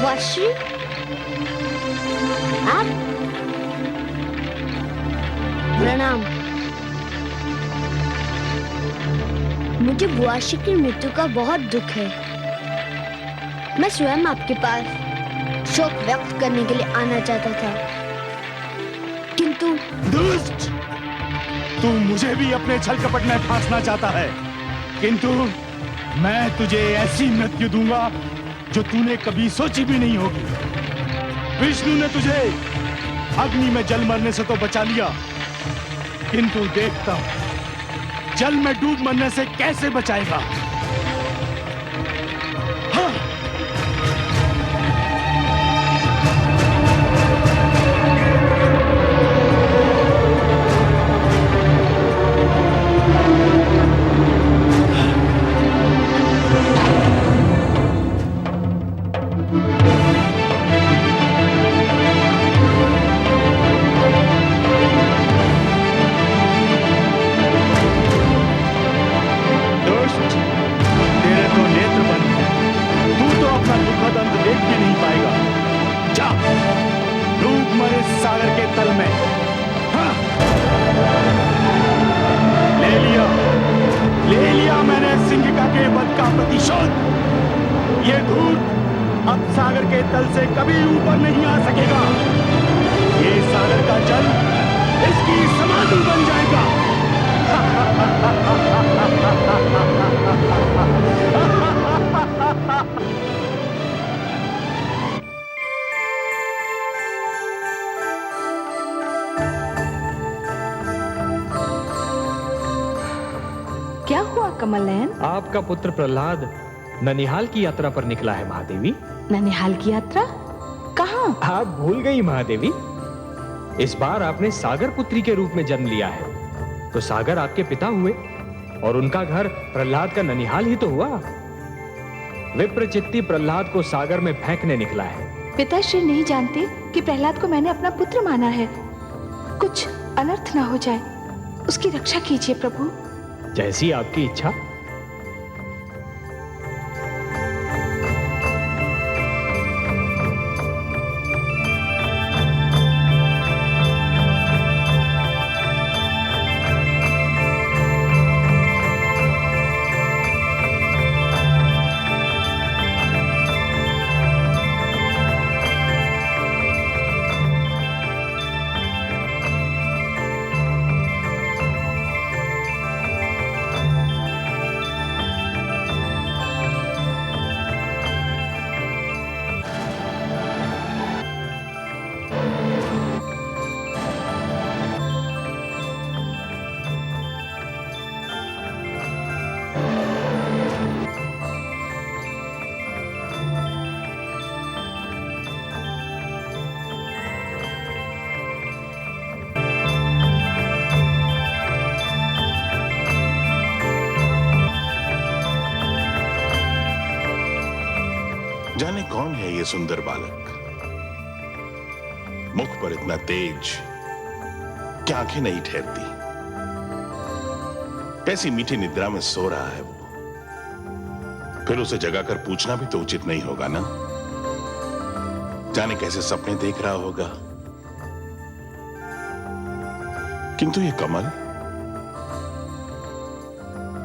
सुभाश्री, आप? प्रणाम। मुझे बुआश्री की मृत्यु का बहुत दुख है। मैं स्वयं आपके पास शोक व्यक्त करने के लिए आना चाहता था, किंतु दुष्ट! तू मुझे भी अपने छल कपट में फांसना चाहता है, किंतु मैं तुझे ऐसी मृत्यु दूंगा जो तूने कभी सोची भी नहीं होगी। विष्णु ने तुझे अग्नि में जल मरने से तो बचा लिया, किंतु देखता जल में डूब मरने से कैसे बचाएगा। हाँ। क्या हुआ कमल नयन? आपका पुत्र प्रहलाद ननिहाल की यात्रा पर निकला है महादेवी। ननिहाल की यात्रा? कहाँ? आप भूल गई महादेवी, इस बार आपने सागर पुत्री के रूप में जन्म लिया है, तो सागर आपके पिता हुए और उनका घर प्रहलाद का ननिहाल ही तो हुआ। विप्रचित्ती प्रहलाद को सागर में फेंकने निकला है। पिताश्री नहीं जानते कि प्रहलाद को मैंने अपना पुत्र माना है। कुछ अनर्थ ना हो जाए, उसकी रक्षा कीजिए प्रभु। जैसी आपकी इच्छा। जाने कौन है ये सुंदर बालक, मुख पर इतना तेज कि आंखें नहीं ठहरती। कैसी मीठी निद्रा में सो रहा है वो। फिर उसे जगाकर पूछना भी तो उचित नहीं होगा ना। जाने कैसे सपने देख रहा होगा। किंतु ये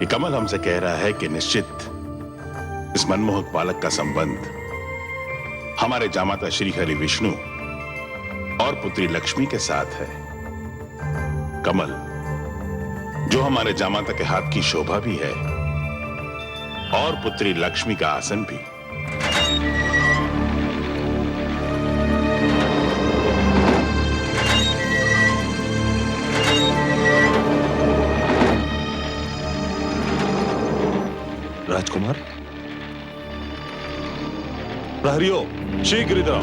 कमल हमसे कह रहा है कि निश्चित इस मनमोहक बालक का संबंध हमारे जामाता श्री हरि विष्णु और पुत्री लक्ष्मी के साथ है। कमल, जो हमारे जामाता के हाथ की शोभा भी है और पुत्री लक्ष्मी का आसन भी। राजकुमार, प्रहरियो शीघ्र इधर आओ।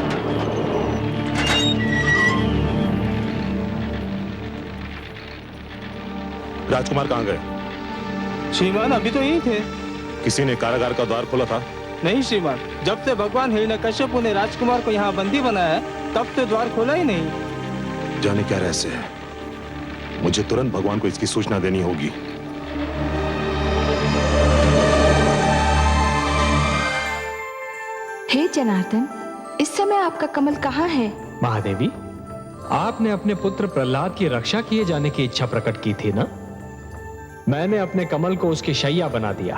राजकुमार कहां गए? श्रीमान अभी तो यही थे। किसी ने कारागार का द्वार खोला था? नहीं श्रीमान, जब से भगवान हिरण्यकश्यप ने राजकुमार को यहाँ बंदी बनाया है तब से द्वार खोला ही नहीं। जाने क्या रहस्य है, मुझे तुरंत भगवान को इसकी सूचना देनी होगी। हे जनार्दन, इस समय आपका कमल कहाँ है? महादेवी, आपने अपने पुत्र प्रहलाद की रक्षा किए जाने की इच्छा प्रकट की थी ना? मैंने अपने कमल को उसकी शैया बना दिया।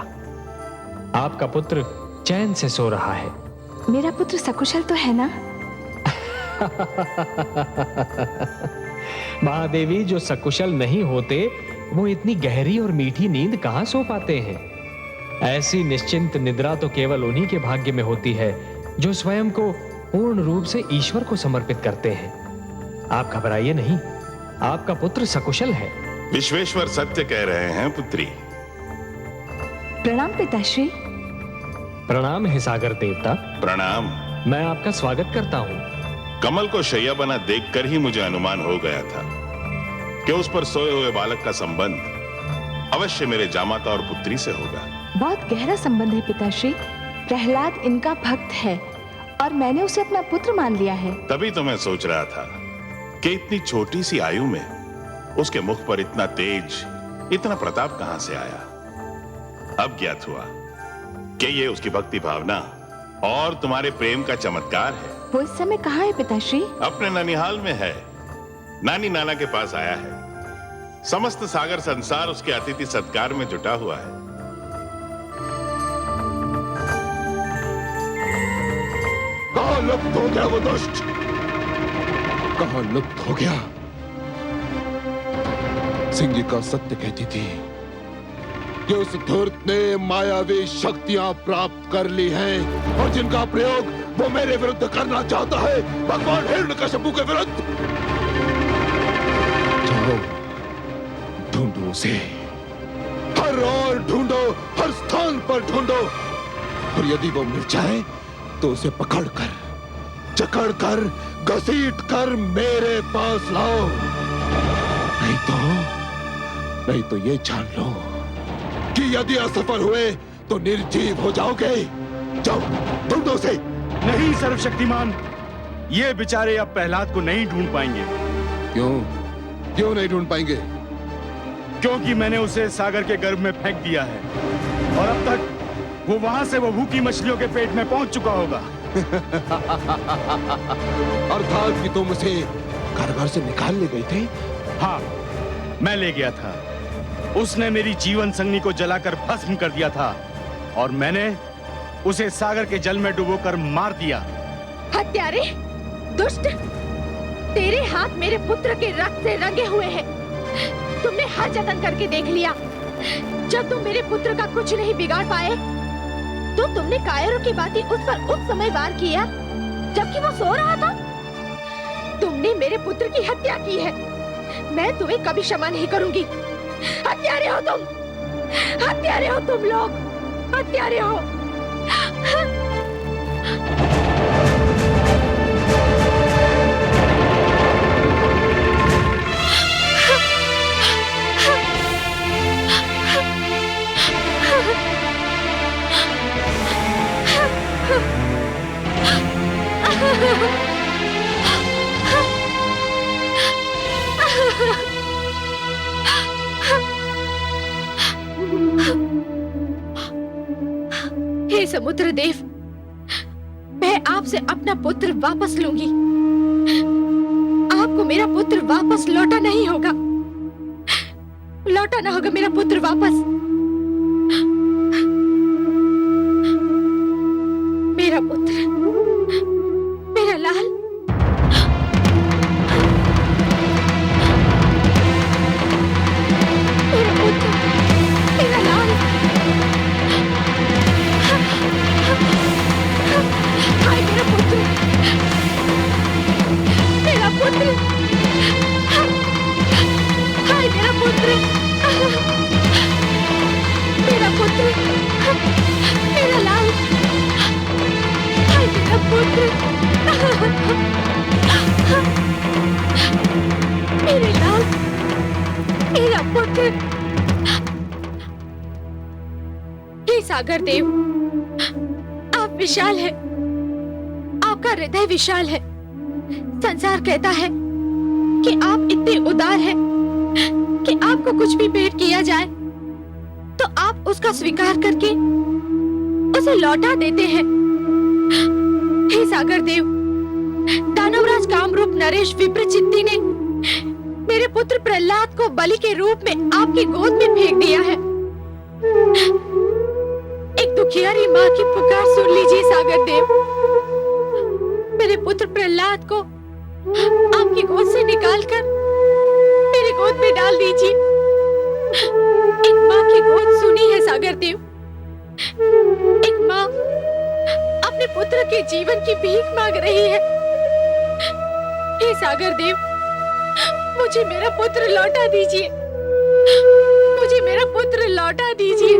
आपका पुत्र चैन से सो रहा है। मेरा पुत्र सकुशल तो है ना? महादेवी, जो सकुशल नहीं होते वो इतनी गहरी और मीठी नींद कहां सो पाते हैं? ऐसी निश्चिंत निद्रा तो केवल उन्हीं के भाग्य में होती है जो स्वयं को पूर्ण रूप से ईश्वर को समर्पित करते हैं। आप घबराइए नहीं, आपका पुत्र सकुशल है। विश्वेश्वर सत्य कह रहे हैं पुत्री। प्रणाम पिताश्री। प्रणाम हे सागर देवता। प्रणाम। मैं आपका स्वागत करता हूँ। कमल को शैया बना देखकर ही मुझे अनुमान हो गया था कि उस पर सोए हुए बालक का संबंध अवश्य मेरे जामाता और पुत्री से होगा। बहुत गहरा संबंध है पिताश्री। प्रहलाद इनका भक्त है और मैंने उसे अपना पुत्र मान लिया है। तभी तो मैं सोच रहा था कि इतनी छोटी सी आयु में उसके मुख पर इतना तेज, इतना प्रताप कहां से आया। अब ज्ञात हुआ कि ये उसकी भक्ति भावना और तुम्हारे प्रेम का चमत्कार है। वो इस समय कहाँ है पिताश्री? अपने ननिहाल में है, नानी नाना के पास आया है। समस्त सागर संसार उसके अतिथि सत्कार में जुटा हुआ है। कहां लुप्त हो गया वो दुष्ट? कहां लुप्त हो गया? सिंगिका सत्य कहती थी कि उस धूर्त ने मायावी शक्तियां प्राप्त कर ली हैं और जिनका प्रयोग वो मेरे विरुद्ध करना चाहता है, भगवान हिरण्यकशिपु के विरुद्ध। जाओ, ढूंढो उसे, हर ओर ढूंढो, हर स्थान पर ढूंढो, और यदि वो मिल जाए तो उसे पकड़कर, जकड़कर, घसीटकर मेरे पास लाओ। नहीं तो ये जान लो कि यदि असफल हुए तो निर्जीव हो जाओगे। जाओ, ढूंढो उसे। नहीं सर्वशक्तिमान, ये बेचारे अब प्रहलाद को नहीं ढूंढ पाएंगे। क्यों नहीं ढूंढ पाएंगे? क्योंकि मैंने उसे सागर के गर्भ में फेंक दिया है और अब तक वो वहां से वो भूखी मछलियों के पेट में पहुंच चुका होगा। अर्थात कि तुम उसे घर से निकाल ले गए थे? हाँ, मैं ले गया था। उसने मेरी जीवन संगनी को जलाकर भस्म कर दिया था और मैंने उसे सागर के जल में डुबोकर मार दिया। हत्यारे, दुष्ट, तेरे हाथ मेरे पुत्र के रक्त से रंगे हुए हैं। तुमने हर जतन करके देख लिया। जब तुम मेरे पुत्र का कुछ नहीं बिगाड़ पाए तो तुमने कायरों की बातें उस पर उस समय वार किया जबकि वो सो रहा था। तुमने मेरे पुत्र की हत्या की है। मैं तुम्हें कभी क्षमा नहीं करूंगी। हत्यारे हो तुम, हत्यारे हो तुम लोग, हत्यारे हो। हे समुद्र देव, मैं आपसे अपना पुत्र वापस लूंगी। आपको मेरा पुत्र वापस लौटाना ही होगा। लौटाना होगा मेरा पुत्र वापस। मेरा पुत्र, मेरा लाल। मेरा पुत्र, मेरा लाल। हाय मेरा पुत्र, मेरा पुत्र। हाय मेरा पुत्र, मेरा पुत्र, मेरा लाल। हाय मेरा पुत्र, मेरे लाल, मेरा पुत्र। हे सागर देव, आप विशाल है, आपका हृदय विशाल है। संसार कहता है कि आप इतने उदार हैं कि आपको कुछ भी भेंट किया जाए तो आप उसका स्वीकार करके उसे लौटा देते हैं। हे सागर देव, दानवराज कामरूप नरेश विप्रचित्ती ने मेरे पुत्र प्रहलाद को बलि के रूप में आपकी गोद में फेंक दिया है। एक दुखियारी माँ की पुकार सुन लीजिए सागर देव। मेरे पुत्र प्रहलाद को आपकी गोद से निकालकर मेरी गोद में डाल दीजिए। एक माँ की गोद सुनी है सागर देव। एक माँ अपने पुत्र के जीवन की भीख मांग रही है। हे सागर देव, मुझे मेरा पुत्र लौटा दीजिए। मुझे मेरा पुत्र लौटा दीजिए।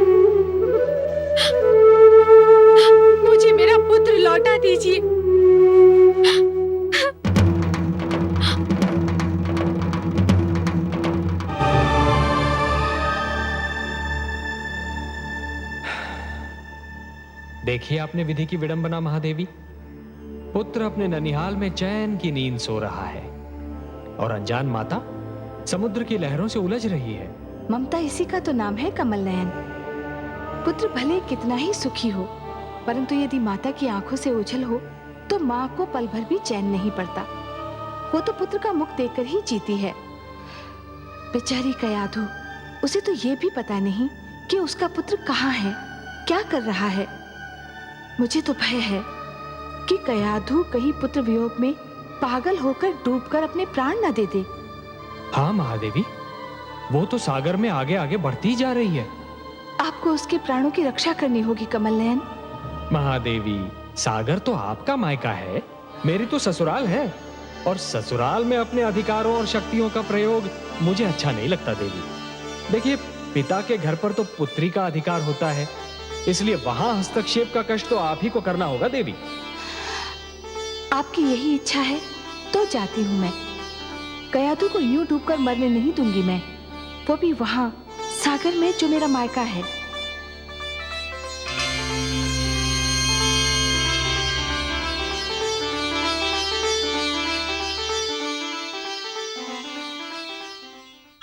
मुझे मेरा पुत्र लौटा दीजिए। देखिए आपने विधि की विडंबना महादेवी। पुत्र अपने ननिहाल में चैन की नींद सो रहा है और अनजान माता समुद्र की लहरों से उलझ रही है। ममता इसी का तो नाम है कमल नयन। पुत्र भले कितना ही सुखी हो, परंतु यदि माता की आंखों से ओझल हो तो माँ को पल भर भी चैन नहीं पड़ता। वो तो पुत्र का मुख देखकर ही जीती है। बेचारी कयाधु, उसे तो ये भी पता नहीं कि उसका पुत्र कहाँ है, क्या कर रहा है। मुझे तो भय है कि कयाधु कहीं पुत्र वियोग में पागल होकर डूबकर अपने प्राण न दे दे। हाँ महादेवी, वो तो सागर में आगे आगे बढ़ती जा रही है। आपको उसके प्राणों की रक्षा करनी होगी कमल नयन। महादेवी, सागर तो आपका मायका है, मेरी तो ससुराल है, और ससुराल में अपने अधिकारों और शक्तियों का प्रयोग मुझे अच्छा नहीं लगता देवी। देखिए, पिता के घर पर तो पुत्री का अधिकार होता है, इसलिए वहां हस्तक्षेप का कष्ट तो आप ही को करना होगा देवी। आपकी यही इच्छा है तो जाती हूँ मैं। कयाधु को यूं डूबकर मरने नहीं दूंगी मैं, वो भी वहां सागर में जो मेरा मायका है।